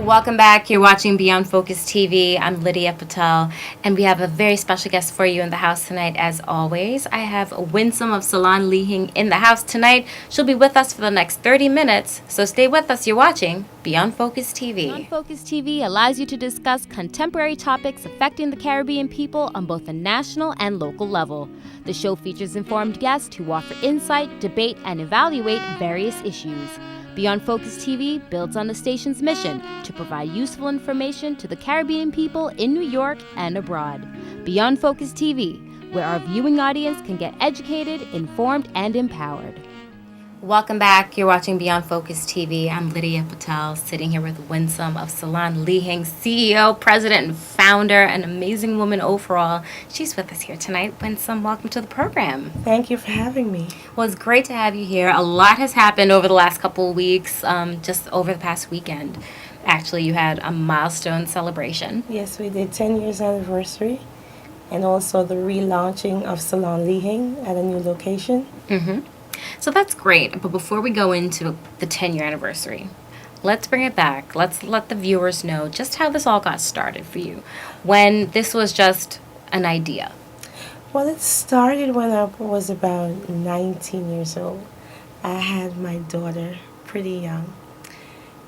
Welcome back. You're watching Beyond Focus TV. I'm Lydia Patel, and we have a very special guest for you in the house tonight, as always. I have Winsome of Salon Leahing in the house tonight. She'll be with us for the next 30 minutes, so stay with us. You're watching Beyond Focus TV. Beyond Focus TV allows you to discuss contemporary topics affecting the Caribbean people on both a national and local level. The show features informed guests who offer insight, debate, and evaluate various issues. Beyond Focus TV builds on the station's mission to provide useful information to the Caribbean people in New York and abroad. Beyond Focus TV, where our viewing audience can get educated, informed, and empowered. Welcome back. You're watching Beyond Focus TV. I'm Lydia Patel, sitting here with Winsome of Salon Leahing, CEO, president, and founder, an amazing woman overall. She's with us here tonight. Winsome, welcome to the program. Thank you for having me. Well, it's great to have you here. A lot has happened over the last couple of weeks, just over the past weekend. Actually, you had a milestone celebration. Yes, we did 10 years anniversary, and also the relaunching of Salon Leahing at a new location. Mm-hmm. So that's great, but before we go into the 10-year anniversary, let's bring it back. Let's let the viewers know just how this all got started for you, when this was just an idea. Well, it started when I was about 19 years old. I had my daughter pretty young,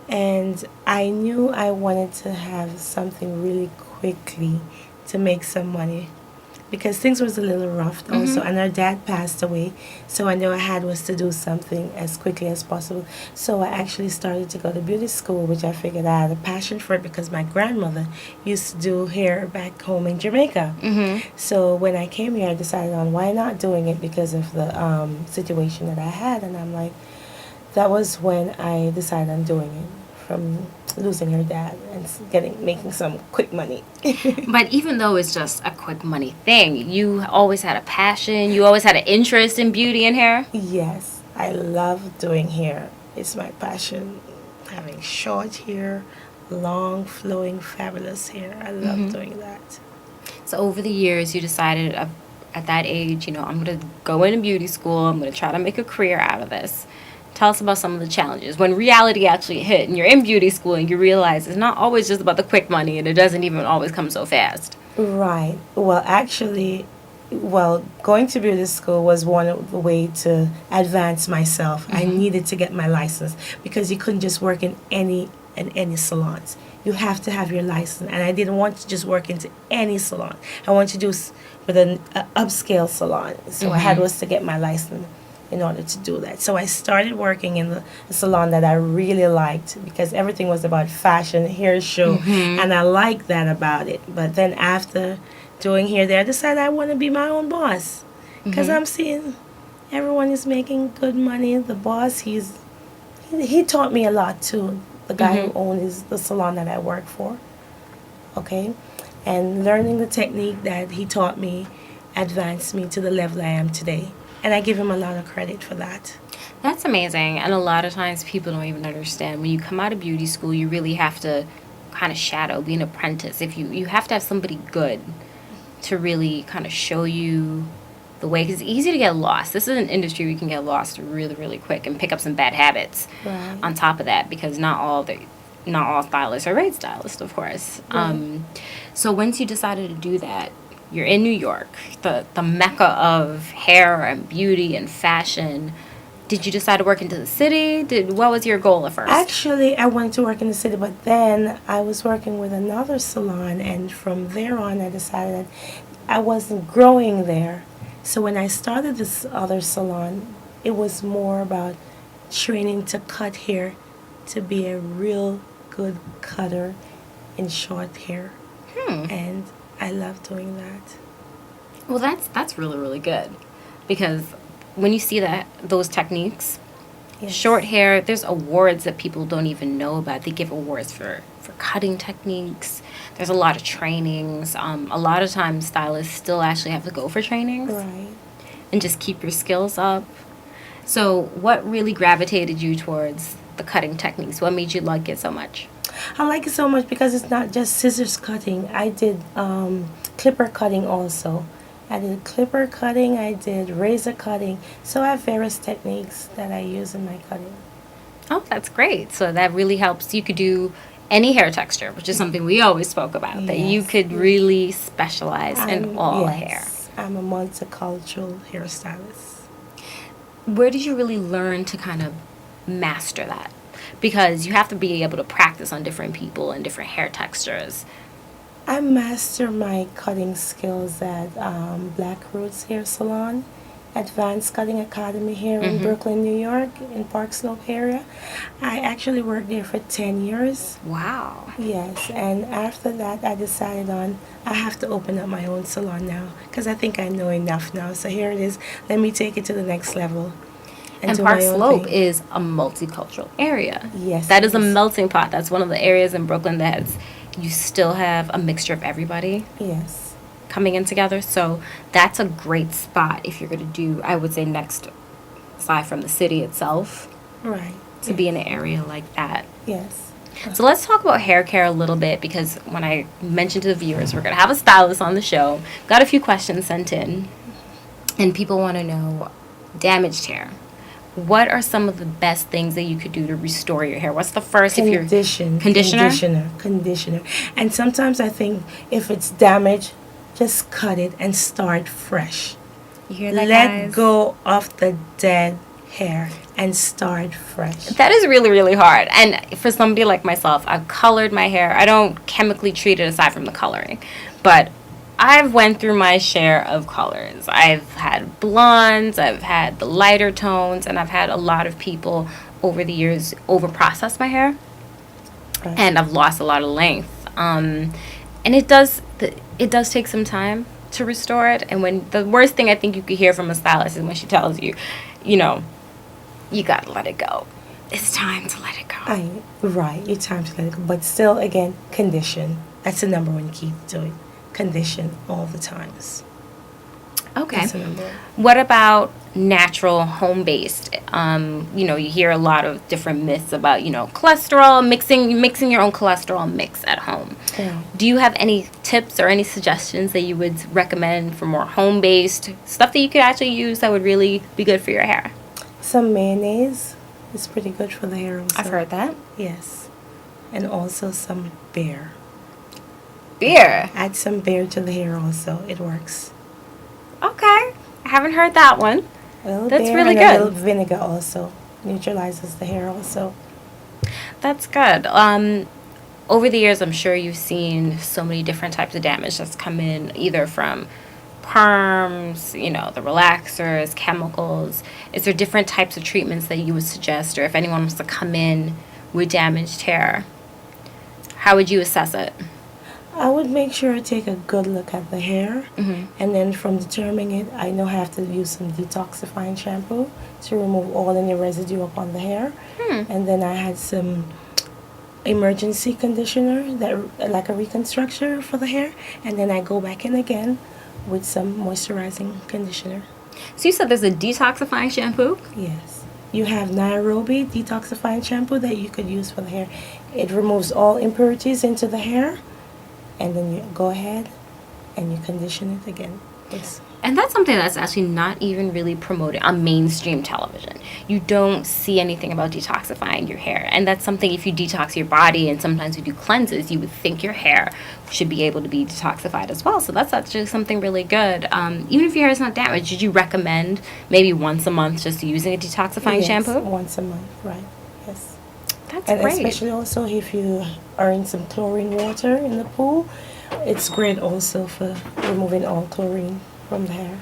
and I knew I wanted to have something really quickly to make some money, because things was a little rough also, and her dad passed away, so I knew I had was to do something as quickly as possible. So I actually started to go to beauty school, which I figured I had a passion for it because my grandmother used to do hair back home in Jamaica. So when I came here, I decided on why not doing it because of the situation that I had, and I'm like, that was when I decided on doing it, from losing her dad and making some quick money. But even though it's just a quick money thing, you always had a passion, you always had an interest in beauty and hair? Yes, I love doing hair. It's my passion. Having short hair, long, flowing, fabulous hair. I love doing that. So over the years, you decided at that age, I'm going to go into beauty school, I'm going to try to make a career out of this. Tell us about some of the challenges. When reality actually hit and you're in beauty school and you realize it's not always just about the quick money and it doesn't even always come so fast. Right. Well, actually, going to beauty school was one of the way to advance myself. I needed to get my license because you couldn't just work in any salons. You have to have your license, and I didn't want to just work into any salon. I wanted to do with an upscale salon. So I had was to get my license in order to do that. So I started working in the salon that I really liked because everything was about fashion, hair show, and I liked that about it. But then after doing hair there, I decided I want to be my own boss because I'm seeing everyone is making good money. The boss, he taught me a lot too, the guy who owns the salon that I work for, okay? And learning the technique that he taught me advanced me to the level I am today. And I give him a lot of credit for that. That's amazing. And a lot of times people don't even understand. When you come out of beauty school, you really have to kind of shadow, be an apprentice. If you have to have somebody good to really kind of show you the way. Because it's easy to get lost. This is an industry where you can get lost really, really quick and pick up some bad habits on top of that. Because not all stylists are great stylists, of course. Right. So once you decided to do that, you're in New York, the mecca of hair and beauty and fashion. Did you decide to work into the city? What was your goal at first? Actually, I wanted to work in the city, but then I was working with another salon, and from there on, I decided that I wasn't growing there. So when I started this other salon, it was more about training to cut hair, to be a real good cutter in short hair. And I love doing that. Well, that's really, really good, because when you see those techniques, short hair, there's awards that people don't even know about. They give awards for cutting techniques. There's a lot of trainings. A lot of times stylists still actually have to go for trainings, right, and just keep your skills up. So what really gravitated you towards the cutting techniques? What made you like it so much? I like it so much because it's not just scissors cutting. I did clipper cutting also. I did clipper cutting, I did razor cutting. So I have various techniques that I use in my cutting. Oh, that's great. So that really helps. You could do any hair texture, which is something we always spoke about, that you could really specialize in all hair. I'm a multicultural hairstylist. Where did you really learn to kind of master that? Because you have to be able to practice on different people and different hair textures. I master my cutting skills at Black Roots Hair Salon, Advanced Cutting Academy here in Brooklyn, New York, in Park Slope area. I actually worked there for 10 years. Wow. Yes, and after that I decided I have to open up my own salon now because I think I know enough now. So here it is. Let me take it to the next level. And Park Slope is a multicultural area. Yes. That is a melting pot. That's one of the areas in Brooklyn that you still have a mixture of everybody. Yes. Coming in together. So that's a great spot if you're going to do, I would say, next, aside from the city itself. Right. To be in an area like that. Yes. So let's talk about hair care a little bit, because when I mentioned to the viewers we're going to have a stylist on the show, got a few questions sent in, and people want to know damaged hair. What are some of the best things that you could do to restore your hair? What's the first Conditioner. And sometimes I think if it's damaged, just cut it and start fresh. You hear that, Let guys? go of the dead hair and start fresh. That is really, really hard. And for somebody like myself, I've colored my hair. I don't chemically treat it aside from the coloring. But I've went through my share of colors. I've had blondes, I've had the lighter tones, and I've had a lot of people over the years over-process my hair. Right. And I've lost a lot of length. And it does take some time to restore it. And when the worst thing I think you could hear from a stylist is when she tells you, you know, you gotta let it go. It's time to let it go. Right, it's time to let it go. But still, again, condition. That's the number one key to it. Condition all the times. Okay. That's the number one. What about natural, home-based? You hear a lot of different myths about, cholesterol, mixing your own cholesterol mix at home. Yeah. Do you have any tips or any suggestions that you would recommend for more home-based stuff that you could actually use that would really be good for your hair? Some mayonnaise is pretty good for the hair also. I've heard that. Yes. And also some beer. Beer? Add some beer to the hair also. It works. Okay. I haven't heard that one. That's beer really and good. A little vinegar also neutralizes the hair also. That's good. Over the years, I'm sure you've seen so many different types of damage that's come in, either from perms, the relaxers, chemicals. Is there different types of treatments that you would suggest, or if anyone wants to come in with damaged hair, how would you assess it? I would make sure I take a good look at the hair, and then from determining it, I know I have to use some detoxifying shampoo to remove all any residue upon the hair. And then I had some emergency conditioner, that like a reconstructor for the hair, and then I go back in again with some moisturizing conditioner. So you said there's a detoxifying shampoo? Yes. You have Nairobi detoxifying shampoo that you could use for the hair. It removes all impurities into the hair, and then you go ahead and you condition it again. And that's something that's actually not even really promoted on mainstream television. You don't see anything about detoxifying your hair. And that's something, if you detox your body and sometimes you do cleanses, you would think your hair should be able to be detoxified as well. So that's actually something really good. Even if your hair is not damaged, would you recommend maybe once a month just using a detoxifying shampoo? Once a month, right. Yes. That's and great. Especially also if you are in some chlorine water in the pool, it's great also for removing all chlorine from the hair.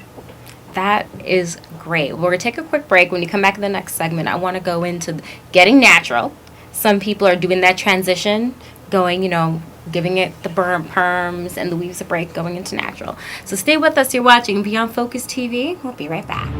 That is great. We're going to take a quick break. When you come back in the next segment, I want to go into getting natural. Some people are doing that transition, going, giving it the perms and the weaves a break, going into natural. So stay with us. You're watching Beyond Focus TV. We'll be right back.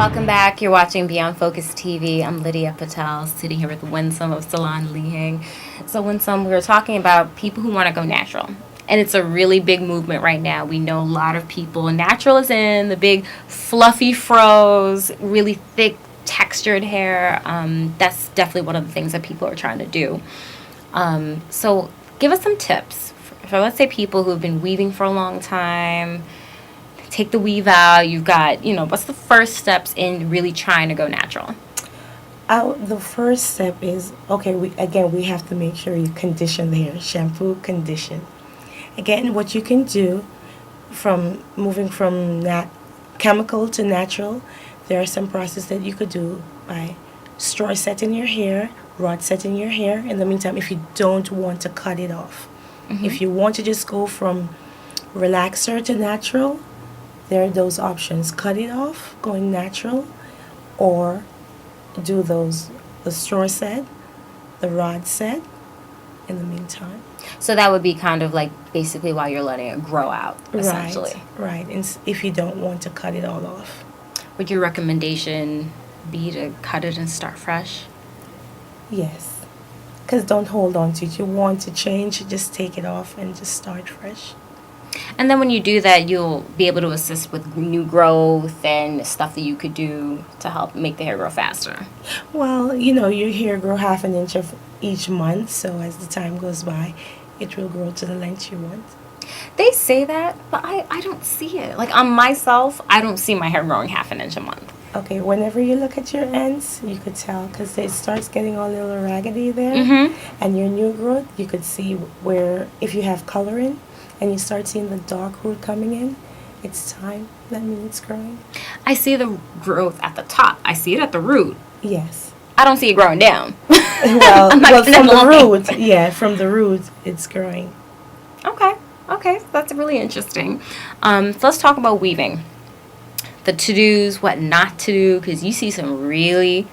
Welcome back. You're watching Beyond Focus TV. I'm Lydia Patel, sitting here with Winsome of Salon Leahing. So, Winsome, we were talking about people who want to go natural. And it's a really big movement right now. We know a lot of people. Natural is in, the big fluffy froze, really thick textured hair. That's definitely one of the things that people are trying to do. So give us some tips for, let's say, people who've been weaving for a long time. Take the weave out. You've got, what's the first steps in really trying to go natural? The first step is, we have to make sure you condition the hair. Shampoo, condition. Again, what you can do from moving from chemical to natural, there are some processes that you could do by straw setting your hair, rod setting your hair. In the meantime, if you don't want to cut it off. Mm-hmm. If you want to just go from relaxer to natural, there are those options. Cut it off, going natural, or do the straw set, the rod set in the meantime. So that would be kind of like basically while you're letting it grow out, essentially. Right. And if you don't want to cut it all off. Would your recommendation be to cut it and start fresh? Yes. Because don't hold on to it. You want to change, just take it off and just start fresh. And then when you do that, you'll be able to assist with new growth and stuff that you could do to help make the hair grow faster. Well, your hair grow half an inch of each month, so as the time goes by, it will grow to the length you want. They say that, but I don't see it. Like on myself, I don't see my hair growing half an inch a month. Okay, whenever you look at your ends, you could tell because it starts getting all a little raggedy there. Mm-hmm. And your new growth, you could see where, if you have coloring, and you start seeing the dark root coming in, it's time. That means it's growing. I see the growth at the top. I see it at the root. Yes. I don't see it growing down. Well, from the root, it's growing. Okay, that's really interesting. So let's talk about weaving. The to-dos, what not to do, because you see some really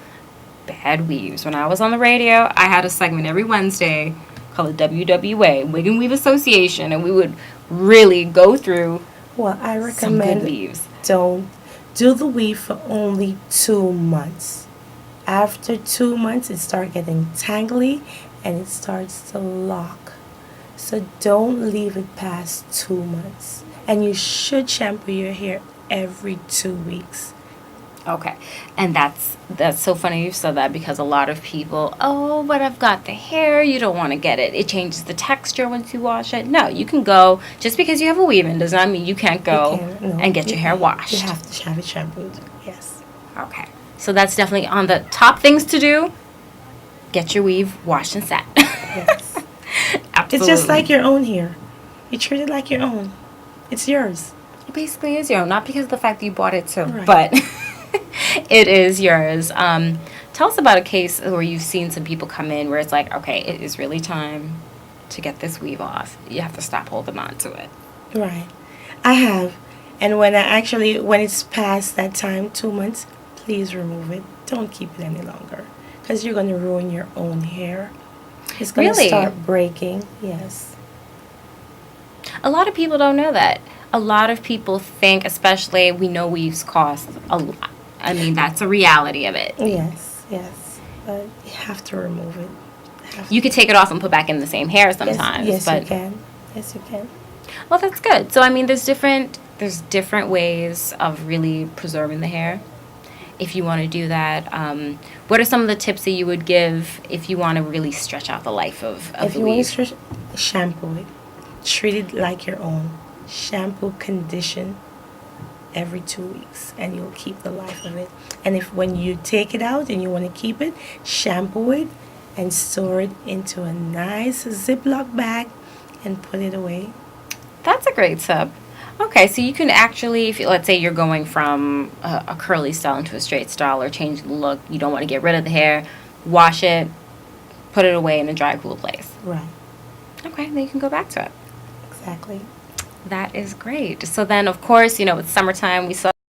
bad weaves. When I was on the radio, I had a segment every Wednesday called the WWA, Wig and Weave Association, and we would really go through I recommend some good weaves. Don't do the weave for only 2 months. After 2 months, it starts getting tangly and it starts to lock. So don't leave it past 2 months. And you should shampoo your hair every 2 weeks. Okay, and that's so funny you said that because a lot of people, but I've got the hair, you don't want to get it. It changes the texture once you wash it. No, you can go, just because you have a weave-in does not mean you can't go and get your hair washed. You have to have it shampooed, yes. Okay, so that's definitely on the top things to do. Get your weave washed and set. Yes. Absolutely. It's just like your own hair. You treat it like your own. It's yours. It basically is your own, not because of the fact that you bought it too, right. But it is yours. Tell us about a case where you've seen some people come in where it's like, okay, it is really time to get this weave off. You have to stop holding on to it. Right. I have. And when it's past that time, 2 months, please remove it. Don't keep it any longer because you're going to ruin your own hair. It's going to start breaking. Yes. A lot of people don't know that. A lot of people think, especially, we know weaves cost a lot. I mean, that's a reality of it. Yes. But you have to remove it. You could take it off and put back in the same hair sometimes. Yes, you can. Yes, you can. Well, that's good. So, I mean, there's different ways of really preserving the hair. If you want to do that, what are some of the tips that you would give if you want to really stretch out the life of the weave? If you want to stretch, shampoo it. Treat it like your own. Shampoo, condition every 2 weeks, and you'll keep the life of it. And when you take it out and you want to keep it, shampoo it and store it into a nice Ziploc bag and put it away. That's a great tip. Okay, so you can actually, let's say you're going from a curly style into a straight style or change the look, you don't want to get rid of the hair, wash it, put it away in a dry, cool place. Right. Okay, then you can go back to it. Exactly. That is great. So then, of course, it's summertime. We saw